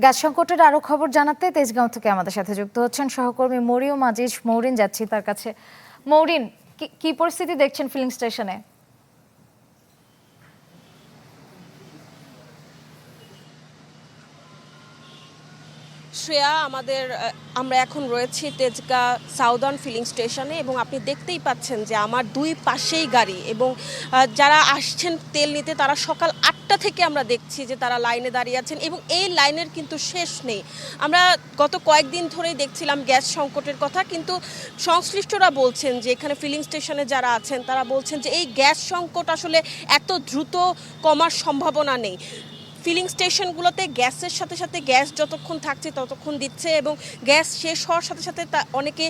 Gas সংকটের আরো খবর জানাতে তেজগাঁও থেকে আমাদের সাথে যুক্ত হচ্ছেন সহকর্মী মরিয়ম আজিজ মৌরিন। যাচ্ছি তার কাছে। মৌরিন, কি পরিস্থিতি দেখছেন ফিলিং স্টেশনে? শ্রেয়া, আমরা এখন রয়েছি তেজগাঁ সাউদার্ন ফিলিং স্টেশনে এবং আপনি দেখতেই পাচ্ছেন যে আমার দুই পাশেই গাড়ি এবং যারা আসছেন তেল নিতে তারা সকাল 8টা থেকে আমরা দেখছি যে তারা লাইনে দাঁড়িয়ে আছেন এবং এই লাইনের কিন্তু শেষ নেই। আমরা গত কয়েকদিন ধরেই দেখছিলাম গ্যাস সংকটের কথা, কিন্তু সংশ্লিষ্টরা বলছেন যে এখানে ফিলিং স্টেশনে যারা আছেন তারা বলছেন যে এই গ্যাস সংকট আসলে এত দ্রুত কমার সম্ভাবনা নেই। ফিলিং স্টেশনগুলোতে গ্যাসের সাথে সাথে গ্যাস যতক্ষণ থাকছে ততক্ষণ দিচ্ছে এবং গ্যাস শেষ হওয়ার সাথে সাথে অনেকে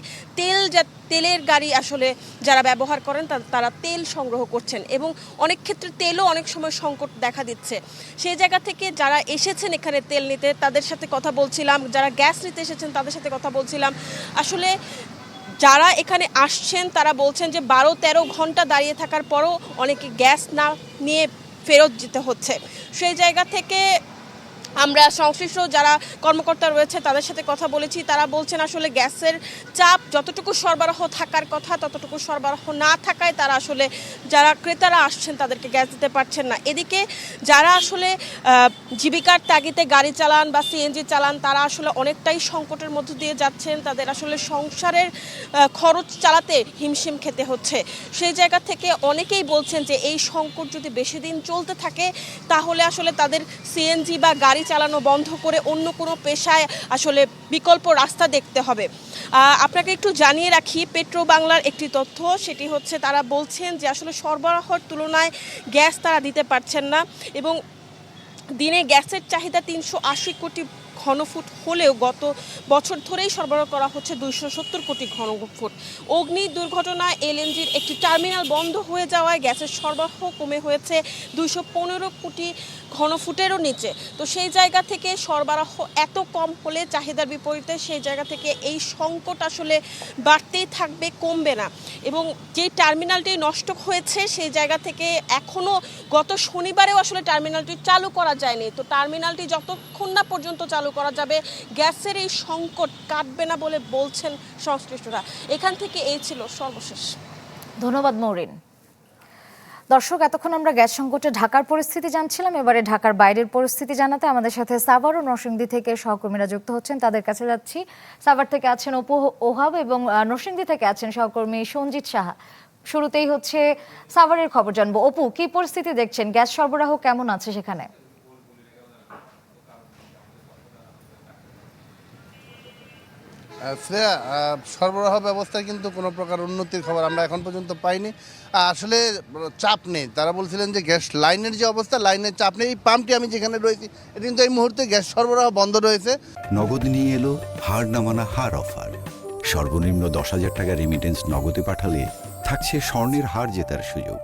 তেলের গাড়ি আসলে যারা ব্যবহার করেন তারা তেল সংগ্রহ করছেন এবং অনেক ক্ষেত্রে তেলও অনেক সময় সংকট দেখা দিচ্ছে। সেই জায়গা থেকে যারা এসেছেন এখানে তেল নিতে তাদের সাথে কথা বলছিলাম, যারা গ্যাস নিতে এসেছেন তাদের সাথে কথা বলছিলাম। আসলে যারা এখানে আসছেন তারা বলছেন যে 12-13 ঘন্টা দাঁড়িয়ে থাকার পরও অনেকে গ্যাস না নিয়ে ফেরত যেতে হচ্ছে। সেই জায়গা থেকে আমরা সংশ্লিষ্ট যারা কর্মকর্তা রয়েছে তাদের সাথে কথা বলেছি। তারা বলছেন আসলে গ্যাসের চাপ যতটুকু সরবরাহ থাকার কথা ততটুকু সরবরাহ না থাকায় তারা আসলে যারা ক্রেতারা আসছেন তাদেরকে গ্যাস দিতে পারছেন না। এদিকে যারা আসলে জীবিকার তাগিদে গাড়ি চালান বা সিএনজি চালান তারা আসলে অনেকটাই সংকটের মধ্য দিয়ে যাচ্ছেন। তাদের আসলে সংসারের খরচ চালাতে হিমশিম খেতে হচ্ছে। সেই জায়গা থেকে অনেকেই বলছেন যে এই সংকট যদি বেশি দিন চলতে থাকে তাহলে আসলে তাদের সিএনজি বা গাড়ি চালানো বন্ধ করে অন্য কোনো পেশায় আসলে বিকল্প রাস্তা দেখতে হবে। আপনাকে একটু জানিয়ে রাখি, পেট্রো বাংলার একটি তথ্য, সেটি হচ্ছে তারা বলছেন যে আসলে সরবরাহের তুলনায় গ্যাস তারা দিতে পারছেন না এবং দিনে গ্যাসের চাহিদা 380 কোটি ঘনফুট হলেও গত বছর ধরেই সরবরাহ করা হচ্ছে 270 কোটি ঘনফুট। অগ্নি দুর্ঘটনায় এলএনজির একটি টার্মিনাল বন্ধ হয়ে যাওয়ায় গ্যাসের সরবরাহ কমে হয়েছে 215 কোটি ঘনফুটেরও নিচে। তো সেই জায়গা থেকে সরবরাহ এত কম হলে চাহিদার বিপরীতে সেই জায়গা থেকে এই সংকট আসলে বাড়তেই থাকবে, কমবে না। এবং যে টার্মিনালটি নষ্ট হয়েছে সেই জায়গা থেকে এখনও গত শনিবারেও আসলে টার্মিনালটি চালু করা যায়নি। তো টার্মিনালটি যতক্ষণ না পর্যন্ত চালু করা যাবে গ্যাসের এই সংকট কাটবে না বলে বলছেন সংশ্লিষ্টরা। এখান থেকে এই ছিল সর্বশেষ। ধন্যবাদ মৌরিন। দর্শক, এতক্ষণ আমরা গ্যাস সংকটে ঢাকার পরিস্থিতি জানছিলাম। এবারে ঢাকার বাইরের পরিস্থিতি জানাতে আমাদের সাথে সাভার ও নরসিংদী থেকে সহকর্মীরা যুক্ত হচ্ছেন। তাদের কাছে যাচ্ছি। সাভার থেকে আছেন অপু ওহাব এবং নরসিংদী থেকে আছেন সহকর্মী সঞ্জিত সাহা। শুরুতেই হচ্ছে সাভারের খবর জানবো। অপু, কি পরিস্থিতি দেখছেন? গ্যাস সরবরাহ কেমন আছে সেখানে? শ্রেয়া, সরবরাহ ব্যবস্থায় কিন্তু কোনো প্রকার উন্নতির খবর আমরা এখন পর্যন্ত পাইনি। আসলে চাপ নেই। তারা বলছিলেন যে গ্যাস লাইনের যে অবস্থা, লাইনের চাপ নেই। এই পাম্পটি আমি যেখানে রয়েছি এটা কিন্তু এই মুহূর্তে গ্যাস সরবরাহ বন্ধ রয়েছে। নগদ নিয়ে এলো হার না মানা হার অফার। সর্বনিম্ন 10,000 টাকা রেমিটেন্স নগদে পাঠালে থাকছে স্বর্ণের হার জেতার সুযোগ।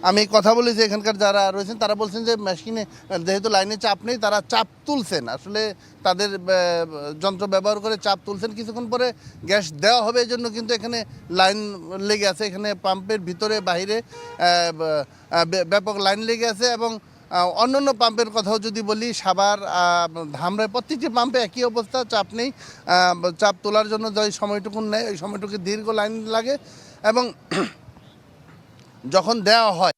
আমি কথা বলেছি এখানকার যারা রয়েছেন তারা বলছেন যে মেশিনে যেহেতু লাইনে চাপ নেই তারা চাপ তুলছেন, আসলে তাদের যন্ত্র ব্যবহার করে চাপ তুলছেন। কিছুক্ষণ পরে গ্যাস দেওয়া হবে, এই জন্য কিন্তু এখানে লাইন লেগে আছে। এখানে পাম্পের ভিতরে বাহিরে ব্যাপক লাইন লেগে আছে এবং অন্যান্য পাম্পের কথাও যদি বলি, সাভার, ধামরাই প্রত্যেকটি পাম্পে একই অবস্থা, চাপ নেই। চাপ তোলার জন্য যে সময়টুকু নেয় ওই সময়টুকু দীর্ঘ লাইন লাগে এবং যখন দেওয়া হয়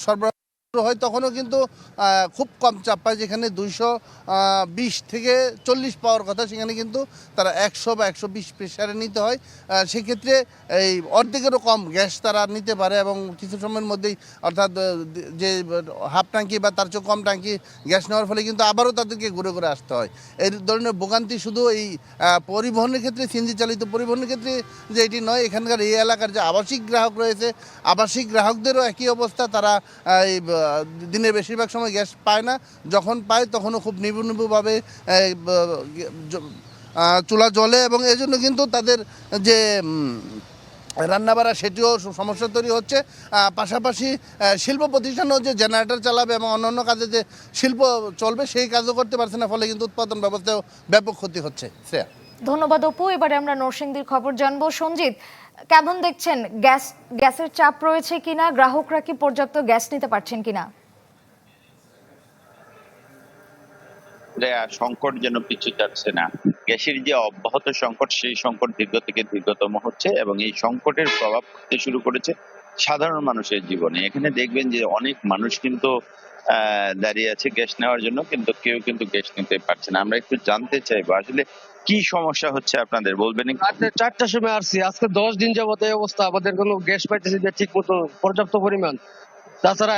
সরবরাহ হয় তখনও কিন্তু খুব কম চাপ পায়। যেখানে 220 থেকে 40 পাওয়ার কথা সেখানে কিন্তু তারা 100 বা 120 প্রেসারে নিতে হয়। সেক্ষেত্রে এই অর্ধেকেরও কম গ্যাস তারা নিতে পারে এবং কিছু সময়ের মধ্যেই, অর্থাৎ যে হাফ ট্যাঙ্কি বা তার চেয়ে কম ট্যাঙ্কি গ্যাস নেওয়ার ফলে কিন্তু আবারও তাদেরকে ঘুরে ঘুরে আসতে হয়। এই ধরনের ভোগান্তি শুধু এই পরিবহনের ক্ষেত্রে, সিএনজি চালিত পরিবহনের ক্ষেত্রে যে এটি নয়, এখানকার এই এলাকার যে আবাসিক গ্রাহক রয়েছে আবাসিক গ্রাহকদেরও একই অবস্থা। তারা এই দিনের বেশিরভাগ সময় গ্যাস পায় না, যখন পায় তখনও খুব নিবুভাবে চুলা জ্বলে এবং এই জন্য কিন্তু তাদের যে রান্নাবাড়া সেটিও সমস্যা তৈরি হচ্ছে। পাশাপাশি শিল্প প্রতিষ্ঠানও যে জেনারেটর চালাবে এবং অন্যান্য কাজে যে শিল্প চলবে সেই কাজও করতে পারছে না, ফলে কিন্তু উৎপাদন ব্যবস্থাও ব্যাপক ক্ষতি হচ্ছে। শ্রেয়া, ধন্যবাদ অপু। এবারে আমরা নরসিংদীর খবর জানবো। সঞ্জিত, কেমন দেখছেন? গ্যাসের চাপ রয়েছে কিনা? গ্রাহকরা কি পর্যাপ্ত গ্যাস নিতে পারছেন কিনা? সংকট যেন পিছু যাচ্ছে না। গ্যাসের যে অব্যাহত সংকট, সেই সংকট দীর্ঘ থেকে দীর্ঘতম হচ্ছে এবং এই সংকটের প্রভাব পড়তে শুরু করেছে সাধারণ মানুষের জীবনে। এখানে দেখবেন যে অনেক মানুষ কিন্তু দাঁড়িয়ে আছে গ্যাস নেওয়ার জন্য, কিন্তু কেউ কিন্তু গ্যাস নিতে পারছে না। আমরা একটু জানতে চাইবো আসলে কি সমস্যা হচ্ছে আপনাদের, বলবেন একটু? রাতে 4টার সময় আসছি, আজকে 10 দিন যাবত এই অবস্থা। আমাদের কোনো গ্যাস পাইতেছি যে ঠিক মতো পর্যাপ্ত পরিমাণ। তাছাড়া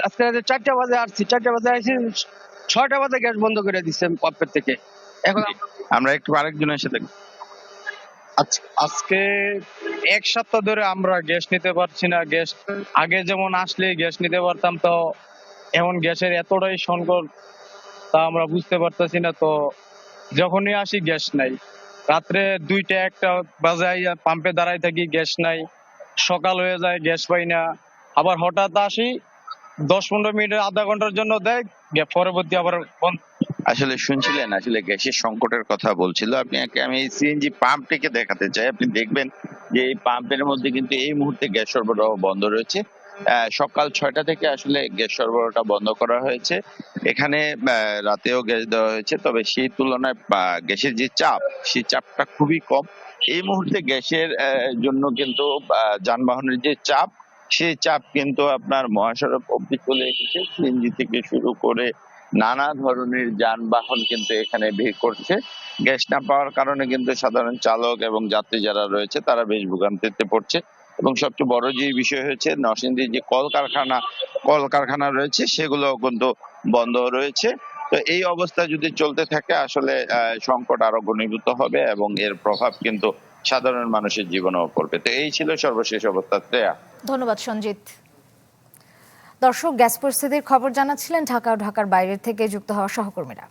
আজকে রাতে 4টা বাজে আসছি, 4টা বাজে আসছি, 6টা বাজে গ্যাস বন্ধ করে দিচ্ছে পাম্পের থেকে। এখন আমরা একটু আরেকজনের সাথে আজকে এক সপ্তাহ ধরে আমরা গ্যাস নিতে পারছি না। গ্যাস আগে যেমন আসলে গ্যাস নিতে পারতাম, তো এখন গ্যাসের এতটাই সংকট তা আমরা বুঝতে পারতেছি না। তো যখনই আসি গ্যাস নাই, রাত্রে 2টা 1টা বাজে পাম্পে দাঁড়াই থাকি, গ্যাস নাই। সকাল হয়ে যায়, গ্যাস পাই না। আবার হঠাৎ আসি, 10-15 মিনিট আধা ঘন্টার জন্য দেয়, পরবর্তী আবার বন্ধ। আসলে শুনছিলেন, আসলে গ্যাসের সংকটের কথা বলছিল। আমি এই সিএনজি পাম্পটিকে দেখাতে চাই। আপনি দেখবেন যে এই পাম্পের মধ্যে কিন্তু এই মুহূর্তে গ্যাস সরবরাহ বন্ধ রয়েছে। সকাল 6টা থেকে আসলে গ্যাস সরবরাহটা বন্ধ করা হয়েছে। এখানে রাতেও গ্যাস দেওয়া হয়েছে, তবে সেই তুলনায় গ্যাসের যে চাপ, সেই চাপটা খুবই কম। এই মুহূর্তে গ্যাসের জন্য কিন্তু যানবাহনের যে চাপ, সেই চাপ কিন্তু আপনার মহাসড়ক অবধি চলে এসেছে। সিএনজি থেকে শুরু করে নানা ধরনের যানবাহন কিন্তু এখানে ভিড় করছে। গ্যাস না পাওয়ার কারণে কিন্তু সাধারণ চালক এবং যাত্রী যারা রয়েছে তারা বেশ ভোগান্তিতে পড়ছে। এবং সবচেয়ে বড় যে বিষয় হচ্ছে, নরসিংদীর যে কলকারখানা রয়েছে সেগুলো কিন্তু বন্ধ রয়েছে। তো এই অবস্থা যদি চলতে থাকে আসলে সংকট আরো ঘনীভূত হবে এবং এর প্রভাব কিন্তু সাধারণ মানুষের জীবনেও পড়বে। তো এই ছিল সর্বশেষ অবস্থা। শ্রেয়া, ধন্যবাদ সঞ্জিত। দর্শক, গ্যাস পরিস্থিতির খবর জানাচ্ছিলেন ঢাকা ও ঢাকার বাইরের থেকে যুক্ত হওয়া সহকর্মীরা।